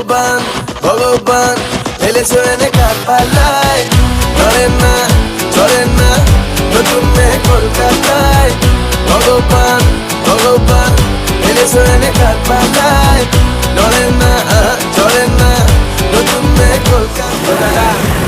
ভগবান ভগবান ফেলেছো এনে কার পাল্লায়, ধরেন না চলেন না নতুন মেয়ে কলকাতায়। ভগবান ভগবান ফেলেছো এনে কার পাল্লায়, ধরেন না চলেন না নতুন মেয়ে কলকাতায়।